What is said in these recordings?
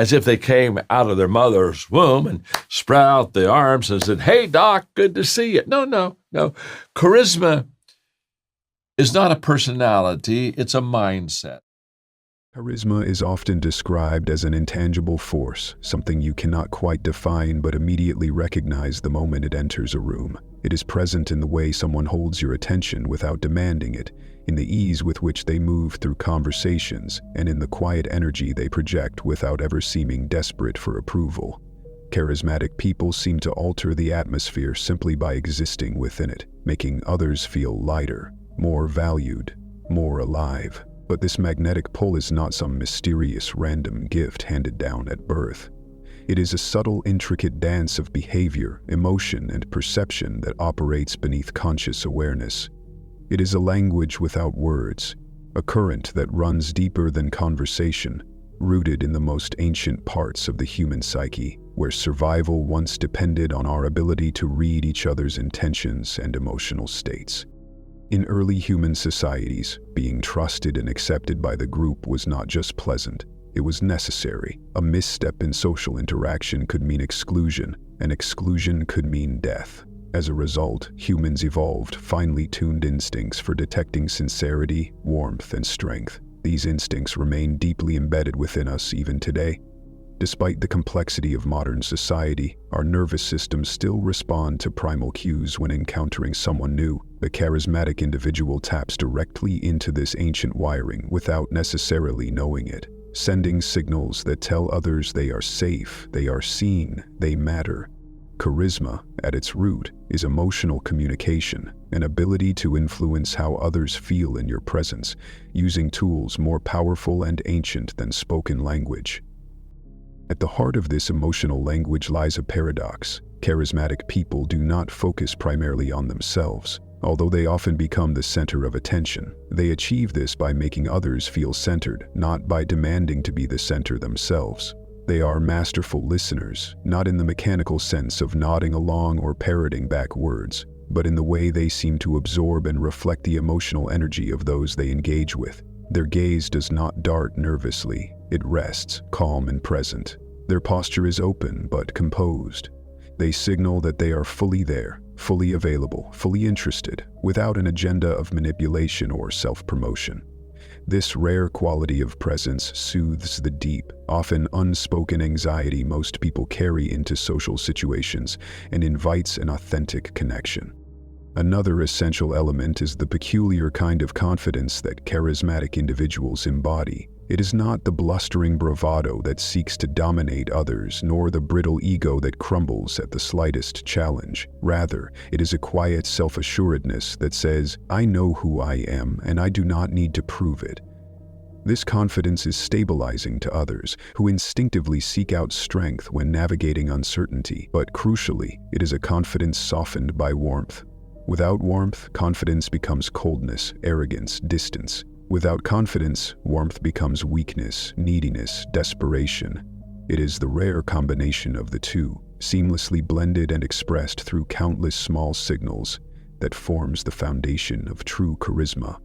as if they came out of their mother's womb and spread out the arms and said, "Hey, Doc, good to see you." No. Charisma is not a personality, it's a mindset. Charisma is often described as an intangible force, something you cannot quite define but immediately recognize the moment it enters a room. It is present in the way someone holds your attention without demanding it, in the ease with which they move through conversations, and in the quiet energy they project without ever seeming desperate for approval. Charismatic people seem to alter the atmosphere simply by existing within it, making others feel lighter, more valued, more alive. But this magnetic pull is not some mysterious random gift handed down at birth. It is a subtle, intricate dance of behavior, emotion, and perception that operates beneath conscious awareness. It is a language without words, a current that runs deeper than conversation, rooted in the most ancient parts of the human psyche, where survival once depended on our ability to read each other's intentions and emotional states. In early human societies, being trusted and accepted by the group was not just pleasant, it was necessary. A misstep in social interaction could mean exclusion, and exclusion could mean death. As a result, humans evolved finely tuned instincts for detecting sincerity, warmth, and strength. These instincts remain deeply embedded within us even today. Despite the complexity of modern society, our nervous systems still respond to primal cues when encountering someone new. The charismatic individual taps directly into this ancient wiring without necessarily knowing it, sending signals that tell others they are safe, they are seen, they matter. Charisma, at its root, is emotional communication, an ability to influence how others feel in your presence, using tools more powerful and ancient than spoken language. At the heart of this emotional language lies a paradox. Charismatic people do not focus primarily on themselves. Although they often become the center of attention, they achieve this by making others feel centered, not by demanding to be the center themselves. They are masterful listeners, not in the mechanical sense of nodding along or parroting back words, but in the way they seem to absorb and reflect the emotional energy of those they engage with. Their gaze does not dart nervously, it rests, calm and present. Their posture is open but composed. They signal that they are fully there, fully available, fully interested, without an agenda of manipulation or self-promotion. This rare quality of presence soothes the deep, often unspoken anxiety most people carry into social situations and invites an authentic connection. Another essential element is the peculiar kind of confidence that charismatic individuals embody. It is not the blustering bravado that seeks to dominate others, nor the brittle ego that crumbles at the slightest challenge. Rather, it is a quiet self-assuredness that says, "I know who I am, and I do not need to prove it." This confidence is stabilizing to others, who instinctively seek out strength when navigating uncertainty. But crucially, it is a confidence softened by warmth. Without warmth, confidence becomes coldness, arrogance, distance. Without confidence, warmth becomes weakness, neediness, desperation. It is the rare combination of the two, seamlessly blended and expressed through countless small signals, that forms the foundation of true charisma.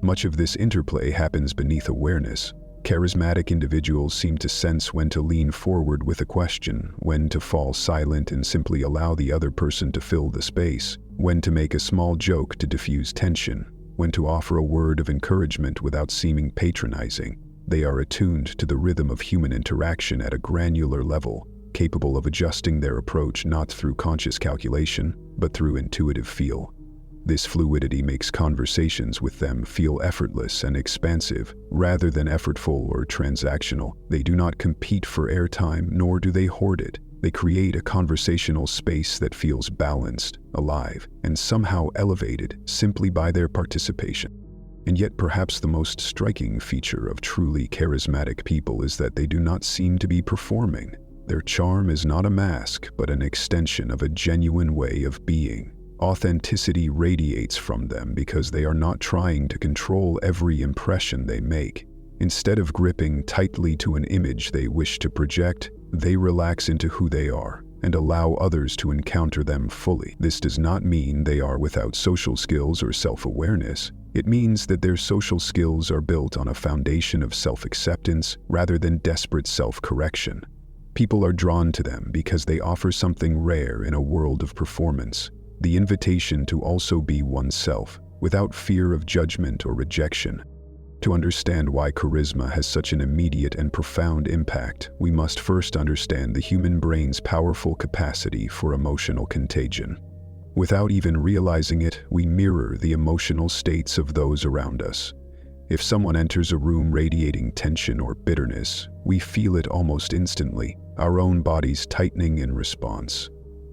Much of this interplay happens beneath awareness. Charismatic individuals seem to sense when to lean forward with a question, when to fall silent and simply allow the other person to fill the space, when to make a small joke to diffuse tension, when to offer a word of encouragement without seeming patronizing. They are attuned to the rhythm of human interaction at a granular level, capable of adjusting their approach not through conscious calculation, but through intuitive feel. This fluidity makes conversations with them feel effortless and expansive, rather than effortful or transactional. They do not compete for airtime, nor do they hoard it. They create a conversational space that feels balanced, alive, and somehow elevated simply by their participation. And yet perhaps the most striking feature of truly charismatic people is that they do not seem to be performing. Their charm is not a mask, but an extension of a genuine way of being. Authenticity radiates from them because they are not trying to control every impression they make. Instead of gripping tightly to an image they wish to project, they relax into who they are and allow others to encounter them fully. This does not mean they are without social skills or self-awareness. It means that their social skills are built on a foundation of self-acceptance rather than desperate self-correction. People are drawn to them because they offer something rare in a world of performance, the invitation to also be oneself, without fear of judgment or rejection. To understand why charisma has such an immediate and profound impact, we must first understand the human brain's powerful capacity for emotional contagion. Without even realizing it, we mirror the emotional states of those around us. If someone enters a room radiating tension or bitterness, we feel it almost instantly, our own bodies tightening in response.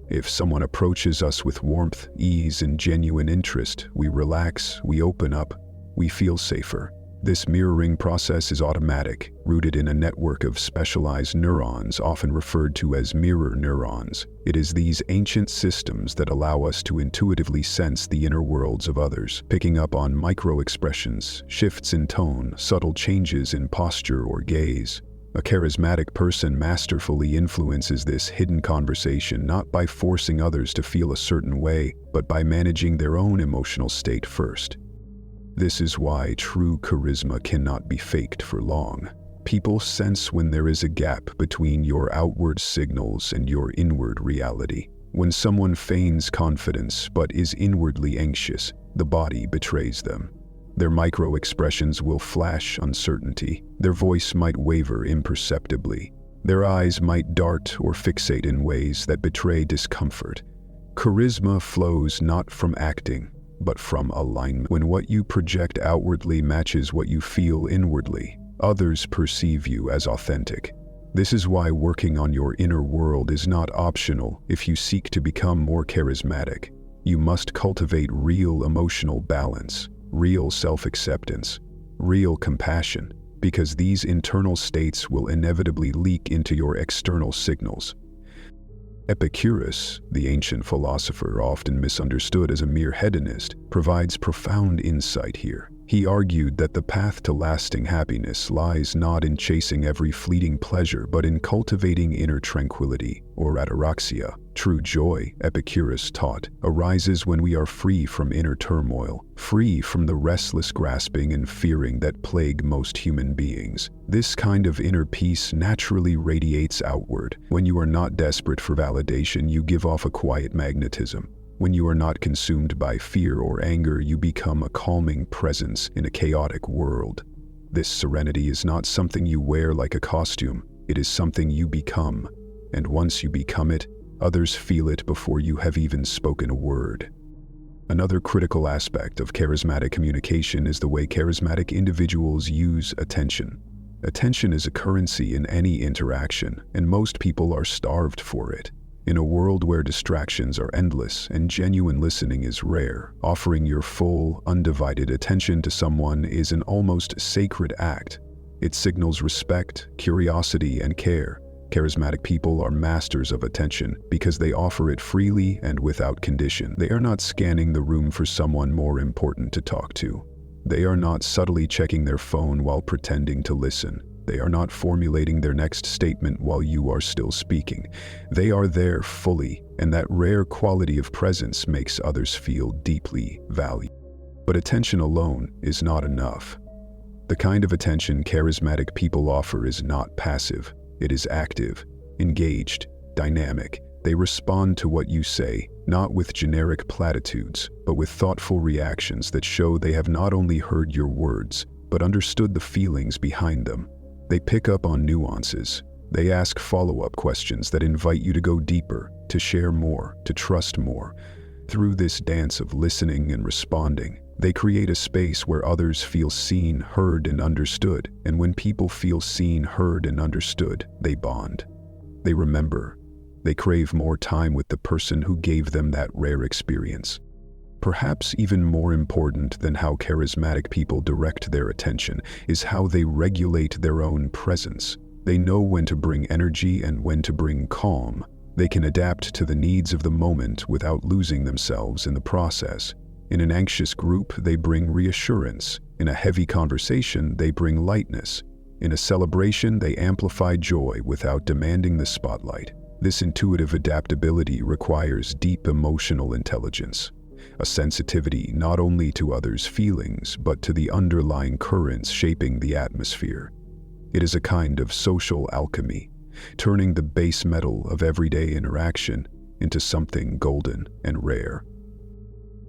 If someone approaches us with warmth, ease, and genuine interest, we relax, we open up, we feel safer. This mirroring process is automatic, rooted in a network of specialized neurons often referred to as mirror neurons. It is these ancient systems that allow us to intuitively sense the inner worlds of others, picking up on micro-expressions, shifts in tone, subtle changes in posture or gaze. A charismatic person masterfully influences this hidden conversation not by forcing others to feel a certain way, but by managing their own emotional state first. This is why true charisma cannot be faked for long. People sense when there is a gap between your outward signals and your inward reality. When someone feigns confidence but is inwardly anxious, the body betrays them. Their micro-expressions will flash uncertainty. Their voice might waver imperceptibly. Their eyes might dart or fixate in ways that betray discomfort. Charisma flows not from acting, but from alignment. When what you project outwardly matches what you feel inwardly, others perceive you as authentic. This is why working on your inner world is not optional if you seek to become more charismatic. You must cultivate real emotional balance, real self-acceptance, real compassion, because these internal states will inevitably leak into your external signals. Epicurus, the ancient philosopher often misunderstood as a mere hedonist, provides profound insight here. He argued that the path to lasting happiness lies not in chasing every fleeting pleasure but in cultivating inner tranquility, or ataraxia. True joy, Epicurus taught, arises when we are free from inner turmoil, free from the restless grasping and fearing that plague most human beings. This kind of inner peace naturally radiates outward. When you are not desperate for validation, you give off a quiet magnetism. When you are not consumed by fear or anger, you become a calming presence in a chaotic world. This serenity is not something you wear like a costume, it is something you become. And once you become it, others feel it before you have even spoken a word. Another critical aspect of charismatic communication is the way charismatic individuals use attention. Attention is a currency in any interaction, and most people are starved for it. In a world where distractions are endless and genuine listening is rare, offering your full, undivided attention to someone is an almost sacred act. It signals respect, curiosity, and care. Charismatic people are masters of attention because they offer it freely and without condition. They are not scanning the room for someone more important to talk to. They are not subtly checking their phone while pretending to listen. They are not formulating their next statement while you are still speaking. They are there fully, and that rare quality of presence makes others feel deeply valued. But attention alone is not enough. The kind of attention charismatic people offer is not passive. It is active, engaged, dynamic. They respond to what you say, not with generic platitudes, but with thoughtful reactions that show they have not only heard your words, but understood the feelings behind them. They pick up on nuances. They ask follow-up questions that invite you to go deeper, to share more, to trust more. Through this dance of listening and responding, they create a space where others feel seen, heard, and understood. And when people feel seen, heard, and understood, they bond. They remember. They crave more time with the person who gave them that rare experience. Perhaps even more important than how charismatic people direct their attention is how they regulate their own presence. They know when to bring energy and when to bring calm. They can adapt to the needs of the moment without losing themselves in the process. In an anxious group, they bring reassurance. In a heavy conversation, they bring lightness. In a celebration, they amplify joy without demanding the spotlight. This intuitive adaptability requires deep emotional intelligence. a sensitivity not only to others' feelings, but to the underlying currents shaping the atmosphere. It is a kind of social alchemy, turning the base metal of everyday interaction into something golden and rare.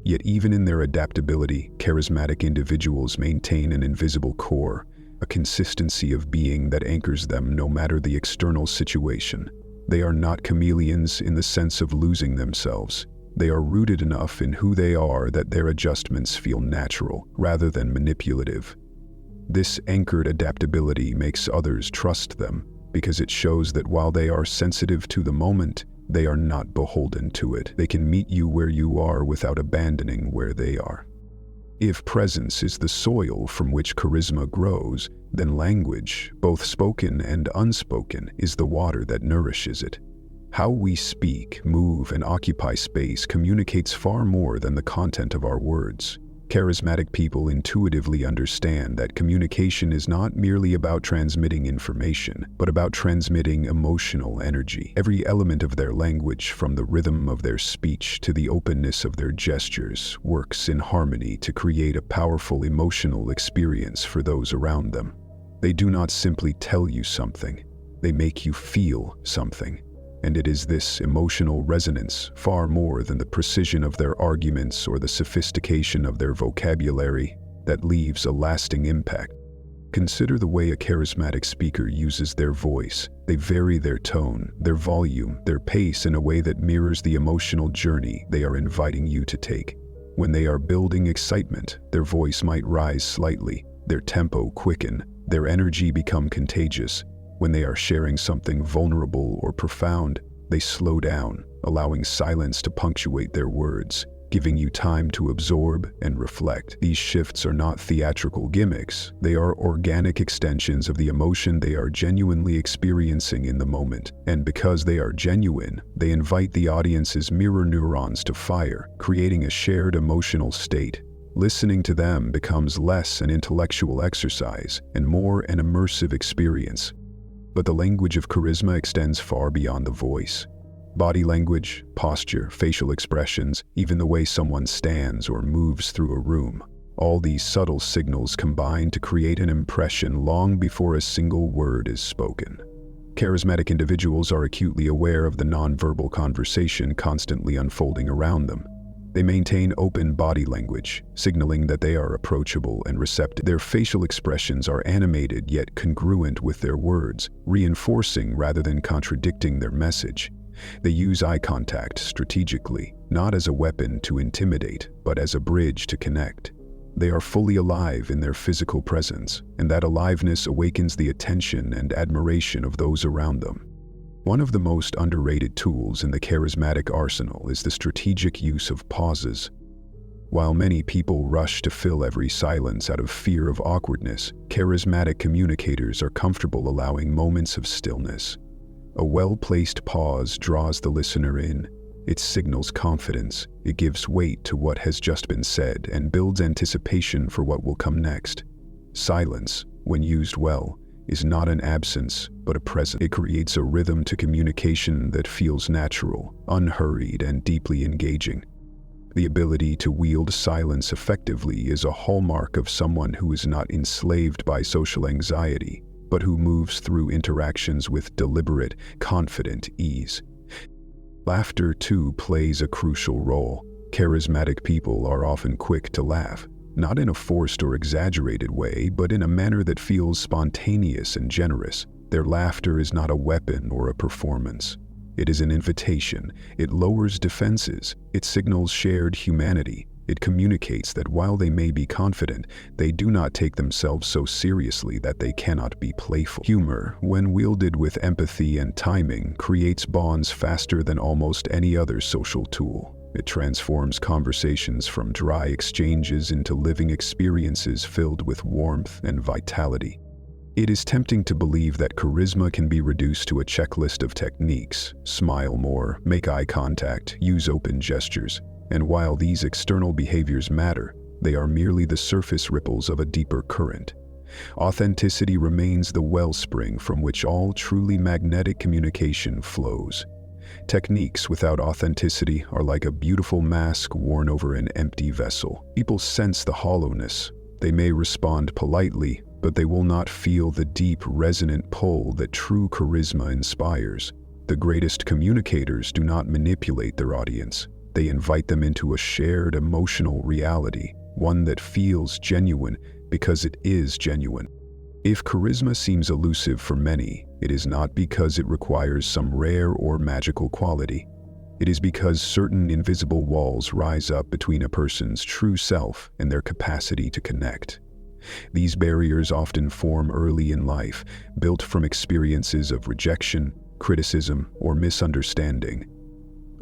Yet even in their adaptability, charismatic individuals maintain an invisible core, a consistency of being that anchors them no matter the external situation. They are not chameleons in the sense of losing themselves. They are rooted enough in who they are that their adjustments feel natural rather than manipulative. This anchored adaptability makes others trust them because it shows that while they are sensitive to the moment, they are not beholden to it. They can meet you where you are without abandoning where they are. If presence is the soil from which charisma grows, then language, both spoken and unspoken, is the water that nourishes it. How we speak, move, and occupy space communicates far more than the content of our words. Charismatic people intuitively understand that communication is not merely about transmitting information, but about transmitting emotional energy. Every element of their language, from the rhythm of their speech to the openness of their gestures, works in harmony to create a powerful emotional experience for those around them. They do not simply tell you something, they make you feel something. And it is this emotional resonance, far more than the precision of their arguments or the sophistication of their vocabulary, that leaves a lasting impact. Consider the way a charismatic speaker uses their voice. They vary their tone, their volume, their pace in a way that mirrors the emotional journey they are inviting you to take. When they are building excitement, their voice might rise slightly, their tempo quicken, their energy become contagious. When they are sharing something vulnerable or profound, they slow down, allowing silence to punctuate their words, giving you time to absorb and reflect. These shifts are not theatrical gimmicks. They are organic extensions of the emotion they are genuinely experiencing in the moment. And because they are genuine, they invite the audience's mirror neurons to fire, creating a shared emotional state. Listening to them becomes less an intellectual exercise and more an immersive experience. But the language of charisma extends far beyond the voice. Body language, posture, facial expressions, even the way someone stands or moves through a room. All these subtle signals combine to create an impression long before a single word is spoken. Charismatic individuals are acutely aware of the nonverbal conversation constantly unfolding around them. They maintain open body language, signaling that they are approachable and receptive. Their facial expressions are animated yet congruent with their words, reinforcing rather than contradicting their message. They use eye contact strategically, not as a weapon to intimidate, but as a bridge to connect. They are fully alive in their physical presence, and that aliveness awakens the attention and admiration of those around them. One of the most underrated tools in the charismatic arsenal is the strategic use of pauses. While many people rush to fill every silence out of fear of awkwardness, charismatic communicators are comfortable allowing moments of stillness. A well-placed pause draws the listener in. It signals confidence, it gives weight to what has just been said, and builds anticipation for what will come next. Silence, when used well, is not an absence, but a presence. It creates a rhythm to communication that feels natural, unhurried, and deeply engaging. The ability to wield silence effectively is a hallmark of someone who is not enslaved by social anxiety, but who moves through interactions with deliberate, confident ease. Laughter, too, plays a crucial role. Charismatic people are often quick to laugh. Not in a forced or exaggerated way, but in a manner that feels spontaneous and generous. Their laughter is not a weapon or a performance. It is an invitation. It lowers defenses. It signals shared humanity. It communicates that while they may be confident, they do not take themselves so seriously that they cannot be playful. Humor, when wielded with empathy and timing, creates bonds faster than almost any other social tool. It transforms conversations from dry exchanges into living experiences filled with warmth and vitality. It is tempting to believe that charisma can be reduced to a checklist of techniques: smile more, make eye contact, use open gestures. And while these external behaviors matter, they are merely the surface ripples of a deeper current. Authenticity remains the wellspring from which all truly magnetic communication flows. Techniques without authenticity are like a beautiful mask worn over an empty vessel. People sense the hollowness. They may respond politely, but they will not feel the deep, resonant pull that true charisma inspires. The greatest communicators do not manipulate their audience. They invite them into a shared emotional reality, one that feels genuine because it is genuine. If charisma seems elusive for many, it is not because it requires some rare or magical quality. It is because certain invisible walls rise up between a person's true self and their capacity to connect. These barriers often form early in life, built from experiences of rejection, criticism, or misunderstanding.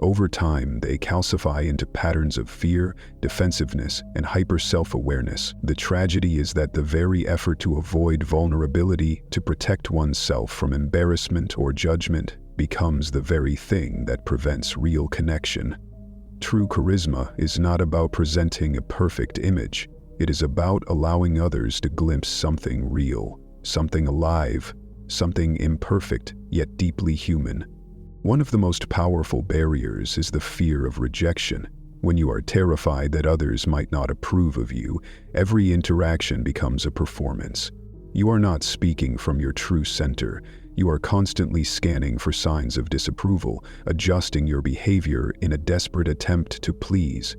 Over time, they calcify into patterns of fear, defensiveness, and hyper-self-awareness. The tragedy is that the very effort to avoid vulnerability, to protect oneself from embarrassment or judgment, becomes the very thing that prevents real connection. True charisma is not about presenting a perfect image. It is about allowing others to glimpse something real, something alive, something imperfect yet deeply human. One of the most powerful barriers is the fear of rejection. When you are terrified that others might not approve of you, every interaction becomes a performance. You are not speaking from your true center. You are constantly scanning for signs of disapproval, adjusting your behavior in a desperate attempt to please.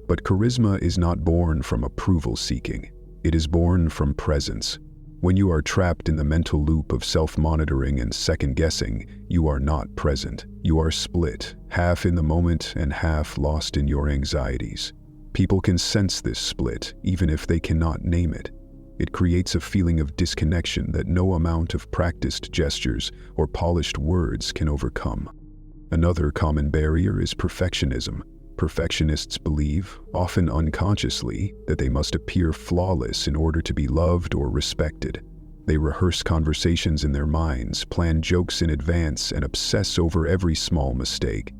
But charisma is not born from approval seeking. It is born from presence. When you are trapped in the mental loop of self-monitoring and second-guessing, you are not present. You are split, half in the moment and half lost in your anxieties. People can sense this split, even if they cannot name it. It creates a feeling of disconnection that no amount of practiced gestures or polished words can overcome. Another common barrier is perfectionism. Perfectionists believe, often unconsciously, that they must appear flawless in order to be loved or respected. They rehearse conversations in their minds, plan jokes in advance, and obsess over every small mistake.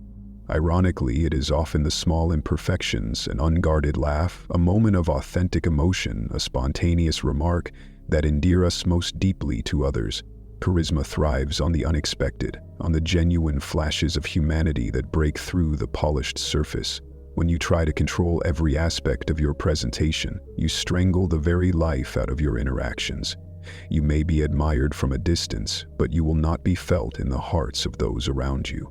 Ironically, it is often the small imperfections, an unguarded laugh, a moment of authentic emotion, a spontaneous remark, that endear us most deeply to others. Charisma thrives on the unexpected, on the genuine flashes of humanity that break through the polished surface. When you try to control every aspect of your presentation, you strangle the very life out of your interactions. You may be admired from a distance, but you will not be felt in the hearts of those around you.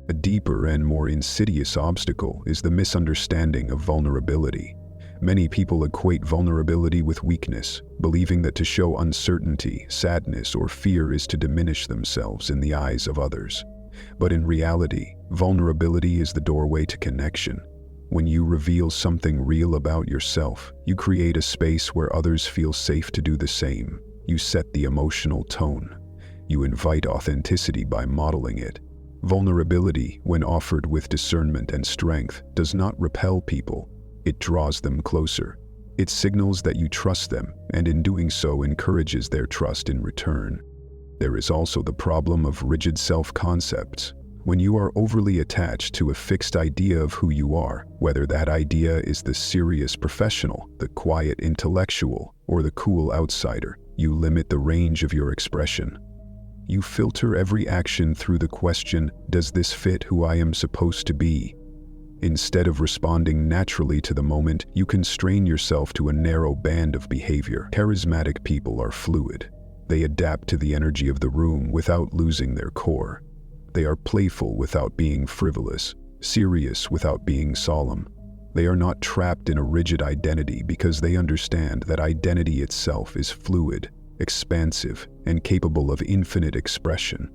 A deeper and more insidious obstacle is the misunderstanding of vulnerability. Many people equate vulnerability with weakness, believing that to show uncertainty, sadness, or fear is to diminish themselves in the eyes of others. But in reality, vulnerability is the doorway to connection. When you reveal something real about yourself, you create a space where others feel safe to do the same. You set the emotional tone. You invite authenticity by modeling it. Vulnerability, when offered with discernment and strength, does not repel people. It draws them closer. It signals that you trust them, and in doing so encourages their trust in return. There is also the problem of rigid self-concepts. When you are overly attached to a fixed idea of who you are, whether that idea is the serious professional, the quiet intellectual, or the cool outsider, you limit the range of your expression. You filter every action through the question, does this fit who I am supposed to be? Instead of responding naturally to the moment, you constrain yourself to a narrow band of behavior. Charismatic people are fluid. They adapt to the energy of the room without losing their core. They are playful without being frivolous, serious without being solemn. They are not trapped in a rigid identity because they understand that identity itself is fluid, expansive, and capable of infinite expression.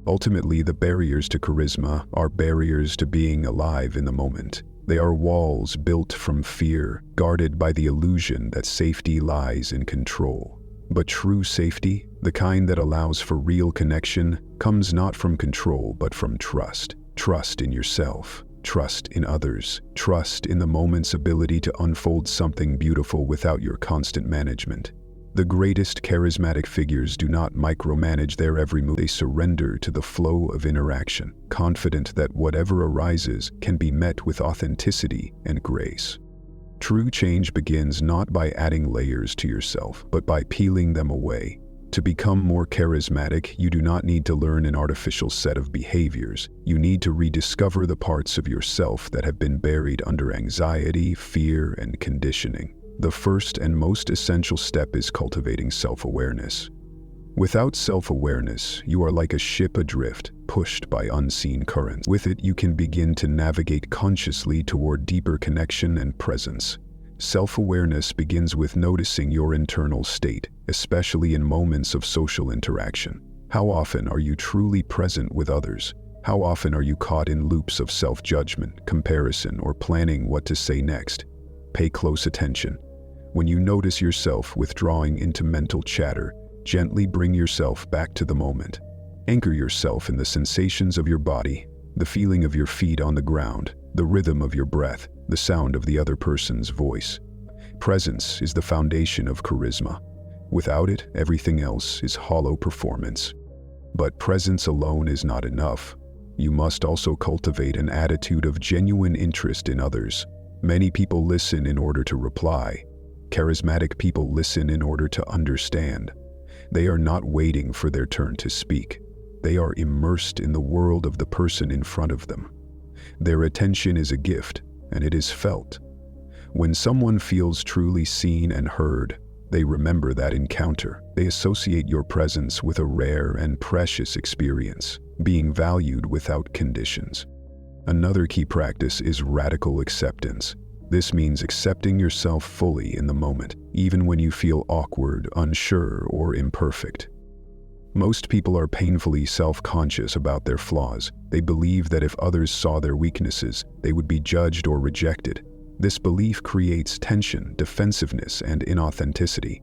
Ultimately, the barriers to charisma are barriers to being alive in the moment. They are walls built from fear, guarded by the illusion that safety lies in control. But true safety, the kind that allows for real connection, comes not from control but from trust. Trust in yourself, trust in others, trust in the moment's ability to unfold something beautiful without your constant management. The greatest charismatic figures do not micromanage their every move. They surrender to the flow of interaction, confident that whatever arises can be met with authenticity and grace. True change begins not by adding layers to yourself, but by peeling them away. To become more charismatic, you do not need to learn an artificial set of behaviors. You need to rediscover the parts of yourself that have been buried under anxiety, fear, and conditioning. The first and most essential step is cultivating self-awareness. Without self-awareness, you are like a ship adrift, pushed by unseen currents. With it, you can begin to navigate consciously toward deeper connection and presence. Self-awareness begins with noticing your internal state, especially in moments of social interaction. How often are you truly present with others? How often are you caught in loops of self-judgment, comparison, or planning what to say next? Pay close attention. When you notice yourself withdrawing into mental chatter, gently bring yourself back to the moment. Anchor yourself in the sensations of your body, the feeling of your feet on the ground, the rhythm of your breath, the sound of the other person's voice. Presence is the foundation of charisma. Without it, everything else is hollow performance. But presence alone is not enough. You must also cultivate an attitude of genuine interest in others. Many people listen in order to reply. Charismatic people listen in order to understand. They are not waiting for their turn to speak. They are immersed in the world of the person in front of them. Their attention is a gift, and it is felt. When someone feels truly seen and heard, they remember that encounter. They associate your presence with a rare and precious experience, being valued without conditions. Another key practice is radical acceptance. This means accepting yourself fully in the moment, even when you feel awkward, unsure, or imperfect. Most people are painfully self-conscious about their flaws. They believe that if others saw their weaknesses, they would be judged or rejected. This belief creates tension, defensiveness, and inauthenticity.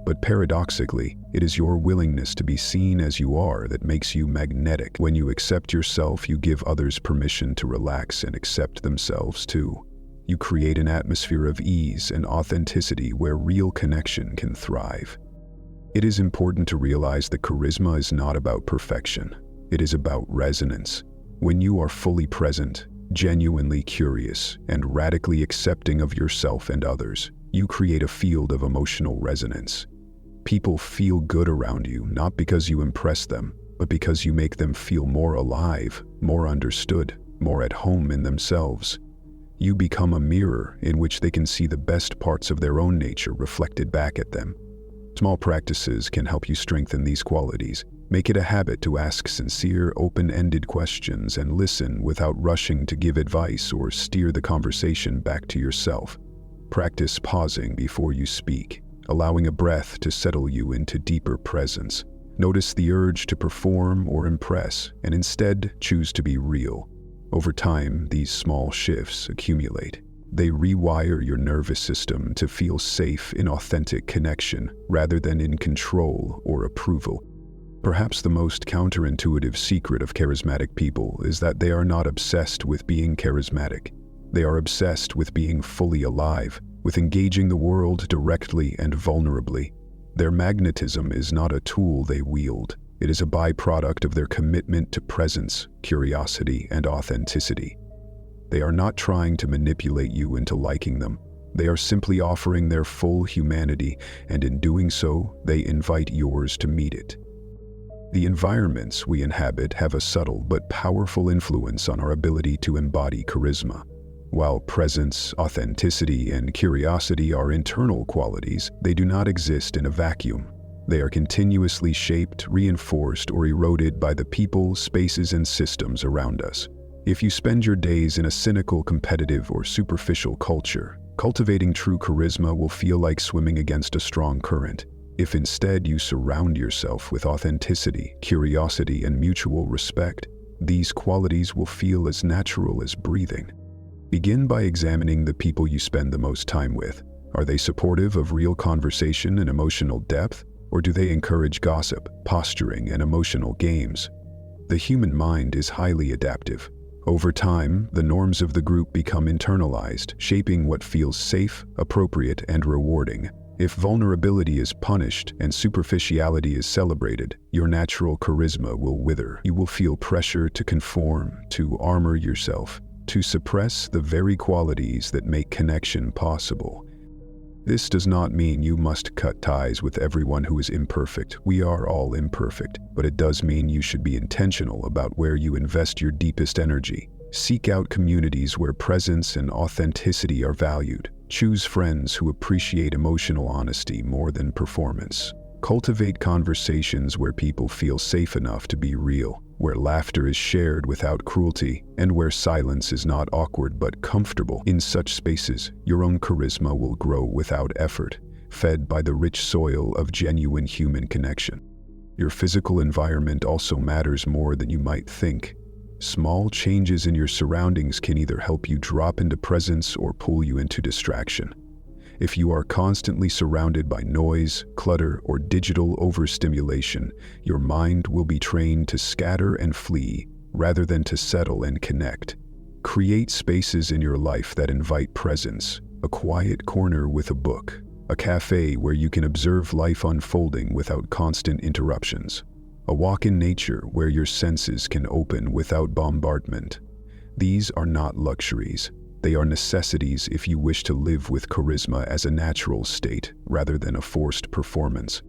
But paradoxically, it is your willingness to be seen as you are that makes you magnetic. When you accept yourself, you give others permission to relax and accept themselves too. You create an atmosphere of ease and authenticity where real connection can thrive. It is important to realize that charisma is not about perfection. It is about resonance. When you are fully present, genuinely curious, and radically accepting of yourself and others, you create a field of emotional resonance. People feel good around you not because you impress them, but because you make them feel more alive, more understood, more at home in themselves. You become a mirror in which they can see the best parts of their own nature reflected back at them. Small practices can help you strengthen these qualities. Make it a habit to ask sincere, open-ended questions and listen without rushing to give advice or steer the conversation back to yourself. Practice pausing before you speak, allowing a breath to settle you into deeper presence. Notice the urge to perform or impress, and instead choose to be real. Over time, these small shifts accumulate. They rewire your nervous system to feel safe in authentic connection rather than in control or approval. Perhaps the most counterintuitive secret of charismatic people is that they are not obsessed with being charismatic. They are obsessed with being fully alive, with engaging the world directly and vulnerably. Their magnetism is not a tool they wield. It is a byproduct of their commitment to presence, curiosity, and authenticity. They are not trying to manipulate you into liking them. They are simply offering their full humanity, and in doing so, they invite yours to meet it. The environments we inhabit have a subtle but powerful influence on our ability to embody charisma. While presence, authenticity, and curiosity are internal qualities, they do not exist in a vacuum. They are continuously shaped, reinforced, or eroded by the people, spaces, and systems around us. If you spend your days in a cynical, competitive, or superficial culture, cultivating true charisma will feel like swimming against a strong current. If instead you surround yourself with authenticity, curiosity, and mutual respect, these qualities will feel as natural as breathing. Begin by examining the people you spend the most time with. Are they supportive of real conversation and emotional depth? Or do they encourage gossip, posturing, and emotional games? The human mind is highly adaptive. Over time, the norms of the group become internalized, shaping what feels safe, appropriate, and rewarding. If vulnerability is punished and superficiality is celebrated, your natural charisma will wither. You will feel pressure to conform, to armor yourself, to suppress the very qualities that make connection possible. This does not mean you must cut ties with everyone who is imperfect. We are all imperfect, but it does mean you should be intentional about where you invest your deepest energy. Seek out communities where presence and authenticity are valued. Choose friends who appreciate emotional honesty more than performance. Cultivate conversations where people feel safe enough to be real, where laughter is shared without cruelty, and where silence is not awkward but comfortable. In such spaces, your own charisma will grow without effort, fed by the rich soil of genuine human connection. Your physical environment also matters more than you might think. Small changes in your surroundings can either help you drop into presence or pull you into distraction. If you are constantly surrounded by noise, clutter, or digital overstimulation, your mind will be trained to scatter and flee rather than to settle and connect. Create spaces in your life that invite presence, a quiet corner with a book, a cafe where you can observe life unfolding without constant interruptions, a walk in nature where your senses can open without bombardment. These are not luxuries. They are necessities if you wish to live with charisma as a natural state rather than a forced performance.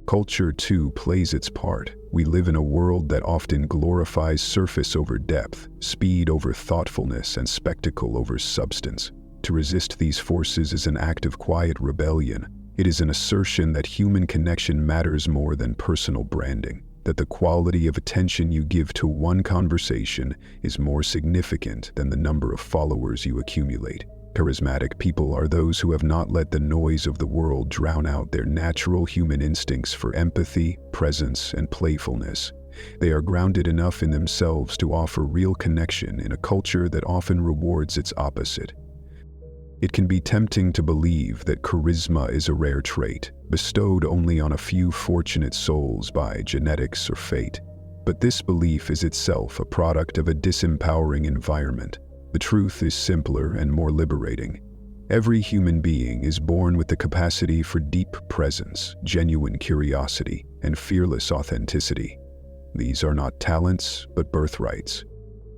Culture, too, plays its part. We live in a world that often glorifies surface over depth, speed over thoughtfulness, and spectacle over substance. To resist these forces is an act of quiet rebellion. It is an assertion that human connection matters more than personal branding, that the quality of attention you give to one conversation is more significant than the number of followers you accumulate. Charismatic people are those who have not let the noise of the world drown out their natural human instincts for empathy, presence, and playfulness. They are grounded enough in themselves to offer real connection in a culture that often rewards its opposite. It can be tempting to believe that charisma is a rare trait, bestowed only on a few fortunate souls by genetics or fate. But this belief is itself a product of a disempowering environment. The truth is simpler and more liberating. Every human being is born with the capacity for deep presence, genuine curiosity, and fearless authenticity. These are not talents, but birthrights.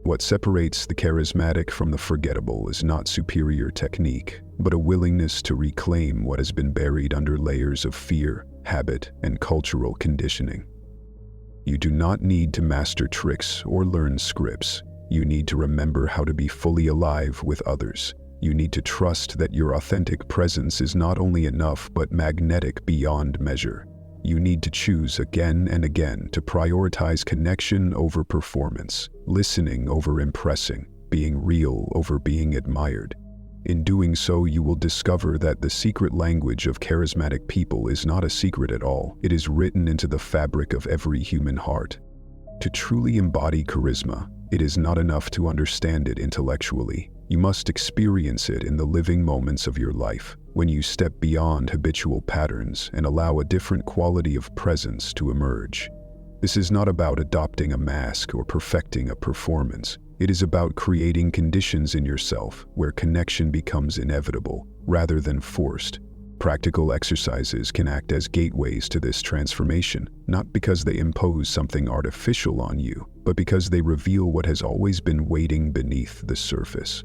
What separates the charismatic from the forgettable is not superior technique, but a willingness to reclaim what has been buried under layers of fear, habit, and cultural conditioning. You do not need to master tricks or learn scripts. You need to remember how to be fully alive with others. You need to trust that your authentic presence is not only enough but magnetic beyond measure. You need to choose again and again to prioritize connection over performance, listening over impressing, being real over being admired. In doing so, you will discover that the secret language of charismatic people is not a secret at all. It is written into the fabric of every human heart. To truly embody charisma, it is not enough to understand it intellectually. You must experience it in the living moments of your life, when you step beyond habitual patterns and allow a different quality of presence to emerge. This is not about adopting a mask or perfecting a performance. It is about creating conditions in yourself where connection becomes inevitable rather than forced. Practical exercises can act as gateways to this transformation, not because they impose something artificial on you, but because they reveal what has always been waiting beneath the surface.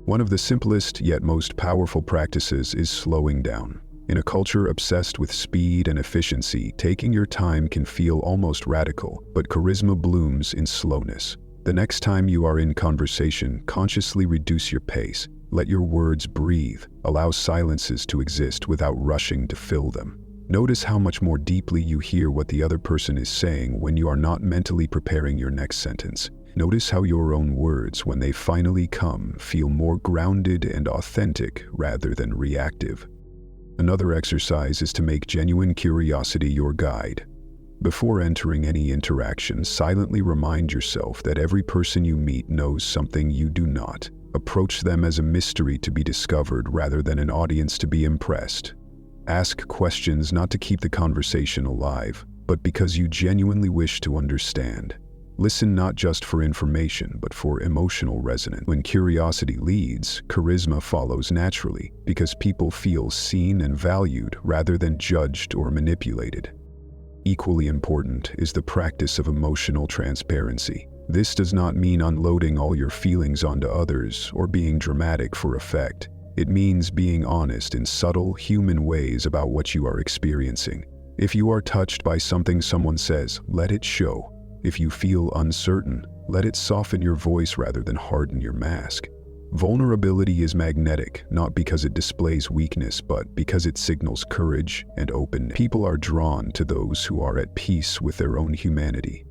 One of the simplest yet most powerful practices is slowing down. In a culture obsessed with speed and efficiency, taking your time can feel almost radical, but charisma blooms in slowness. The next time you are in conversation, consciously reduce your pace. Let your words breathe. Allow silences to exist without rushing to fill them. Notice how much more deeply you hear what the other person is saying when you are not mentally preparing your next sentence. Notice how your own words, when they finally come, feel more grounded and authentic rather than reactive. Another exercise is to make genuine curiosity your guide. Before entering any interaction, silently remind yourself that every person you meet knows something you do not. Approach them as a mystery to be discovered rather than an audience to be impressed. Ask questions not to keep the conversation alive, but because you genuinely wish to understand. Listen not just for information, but for emotional resonance. When curiosity leads, charisma follows naturally, because people feel seen and valued rather than judged or manipulated. Equally important is the practice of emotional transparency. This does not mean unloading all your feelings onto others or being dramatic for effect. It means being honest in subtle, human ways about what you are experiencing. If you are touched by something someone says, let it show. If you feel uncertain, let it soften your voice rather than harden your mask. Vulnerability is magnetic, not because it displays weakness, but because it signals courage and openness. People are drawn to those who are at peace with their own humanity.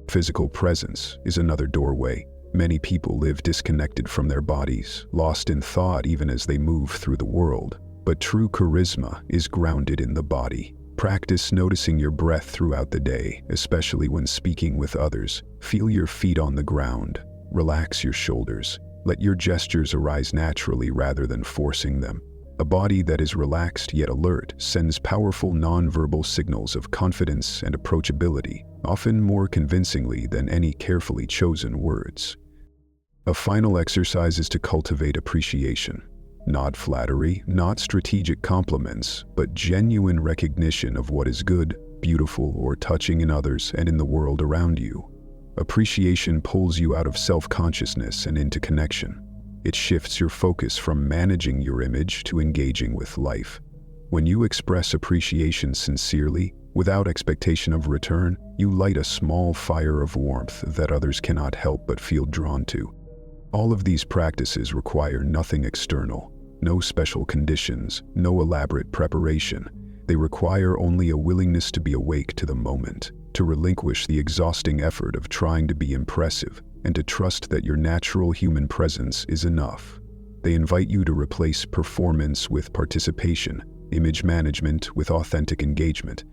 Physical presence is another doorway. Many people live disconnected from their bodies, lost in thought even as they move through the world. But true charisma is grounded in the body. Practice noticing your breath throughout the day, especially when speaking with others. Feel your feet on the ground. Relax your shoulders. Let your gestures arise naturally rather than forcing them. A body that is relaxed yet alert sends powerful nonverbal signals of confidence and approachability, often more convincingly than any carefully chosen words. A final exercise is to cultivate appreciation. Not flattery, not strategic compliments, but genuine recognition of what is good, beautiful, or touching in others and in the world around you. Appreciation pulls you out of self-consciousness and into connection. It shifts your focus from managing your image to engaging with life. When you express appreciation sincerely, without expectation of return, you light a small fire of warmth that others cannot help but feel drawn to. All of these practices require nothing external, no special conditions, no elaborate preparation. They require only a willingness to be awake to the moment, to relinquish the exhausting effort of trying to be impressive, and to trust that your natural human presence is enough. They invite you to replace performance with participation, image management with authentic engagement.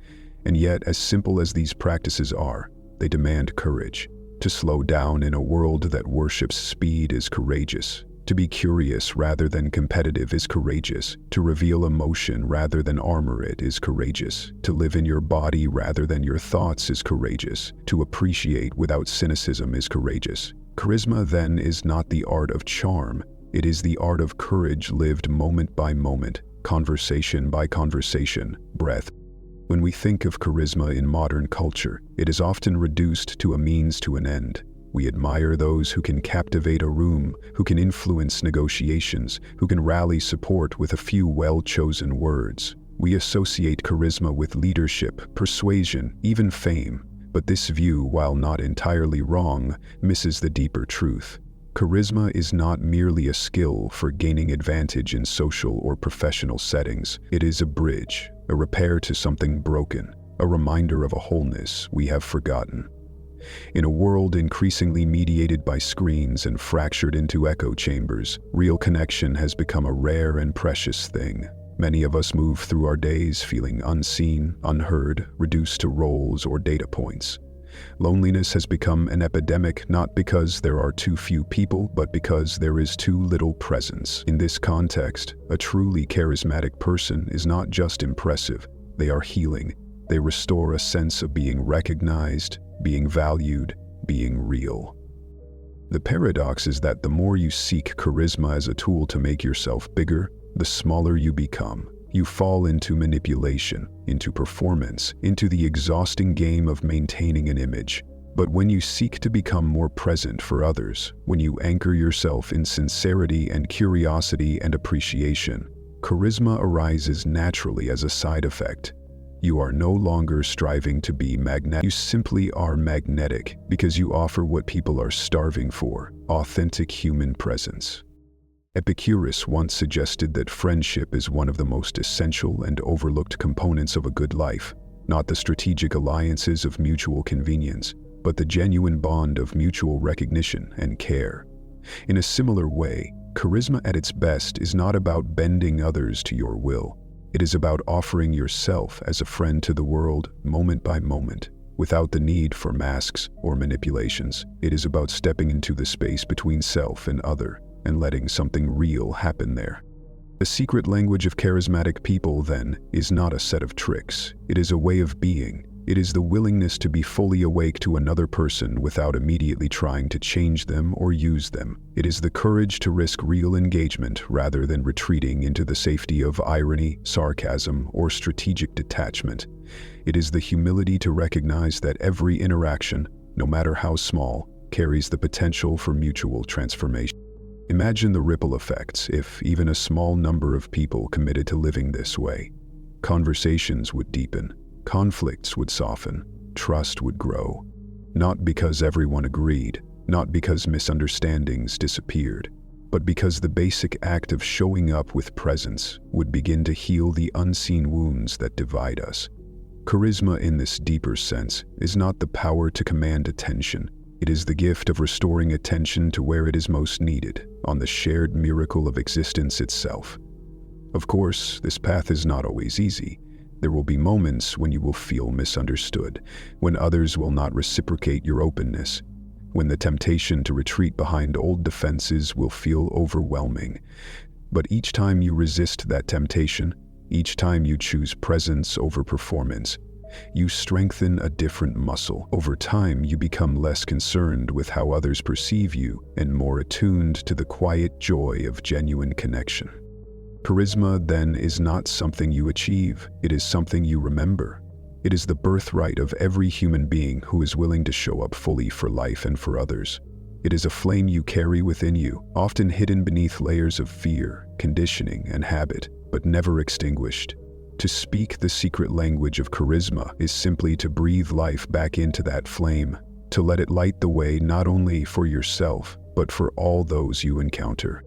And yet, as simple as these practices are, they demand courage. To slow down in a world that worships speed is courageous. To be curious rather than competitive is courageous. To reveal emotion rather than armor it is courageous. To live in your body rather than your thoughts is courageous. To appreciate without cynicism is courageous. Charisma, then, is not the art of charm. It is the art of courage lived moment by moment, conversation by conversation, breath. When we think of charisma in modern culture, it is often reduced to a means to an end. We admire those who can captivate a room, who can influence negotiations, who can rally support with a few well-chosen words. We associate charisma with leadership, persuasion, even fame. But this view, while not entirely wrong, misses the deeper truth. Charisma is not merely a skill for gaining advantage in social or professional settings. It is a bridge, a repair to something broken, a reminder of a wholeness we have forgotten. In a world increasingly mediated by screens and fractured into echo chambers, real connection has become a rare and precious thing. Many of us move through our days feeling unseen, unheard, reduced to roles or data points. Loneliness has become an epidemic not because there are too few people, but because there is too little presence. In this context, a truly charismatic person is not just impressive, they are healing. They restore a sense of being recognized, being valued, being real. The paradox is that the more you seek charisma as a tool to make yourself bigger, the smaller you become. You fall into manipulation, into performance, into the exhausting game of maintaining an image. But when you seek to become more present for others, when you anchor yourself in sincerity and curiosity and appreciation, charisma arises naturally as a side effect. You are no longer striving to be magnetic. You simply are magnetic because you offer what people are starving for: authentic human presence. Epicurus once suggested that friendship is one of the most essential and overlooked components of a good life, not the strategic alliances of mutual convenience, but the genuine bond of mutual recognition and care. In a similar way, charisma at its best is not about bending others to your will. It is about offering yourself as a friend to the world, moment by moment, without the need for masks or manipulations. It is about stepping into the space between self and other, and letting something real happen there. The secret language of charismatic people, then, is not a set of tricks. It is a way of being. It is the willingness to be fully awake to another person without immediately trying to change them or use them. It is the courage to risk real engagement rather than retreating into the safety of irony, sarcasm, or strategic detachment. It is the humility to recognize that every interaction, no matter how small, carries the potential for mutual transformation. Imagine the ripple effects if even a small number of people committed to living this way. Conversations would deepen, conflicts would soften, trust would grow. Not because everyone agreed, not because misunderstandings disappeared, but because the basic act of showing up with presence would begin to heal the unseen wounds that divide us. Charisma in this deeper sense is not the power to command attention. It is the gift of restoring attention to where it is most needed, on the shared miracle of existence itself. Of course, this path is not always easy. There will be moments when you will feel misunderstood, when others will not reciprocate your openness, when the temptation to retreat behind old defenses will feel overwhelming. But each time you resist that temptation, each time you choose presence over performance, you strengthen a different muscle. Over time, you become less concerned with how others perceive you and more attuned to the quiet joy of genuine connection. Charisma, then, is not something you achieve. It is something you remember. It is the birthright of every human being who is willing to show up fully for life and for others. It is a flame you carry within you, often hidden beneath layers of fear, conditioning, and habit, but never extinguished. To speak the secret language of charisma is simply to breathe life back into that flame, to let it light the way not only for yourself, but for all those you encounter.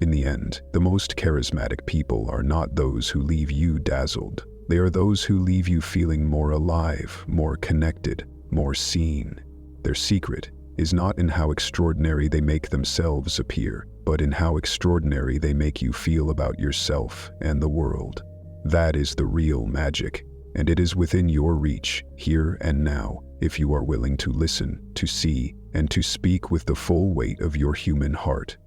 In the end, the most charismatic people are not those who leave you dazzled. They are those who leave you feeling more alive, more connected, more seen. Their secret is not in how extraordinary they make themselves appear, but in how extraordinary they make you feel about yourself and the world. That is the real magic, and it is within your reach, here and now, if you are willing to listen, to see, and to speak with the full weight of your human heart.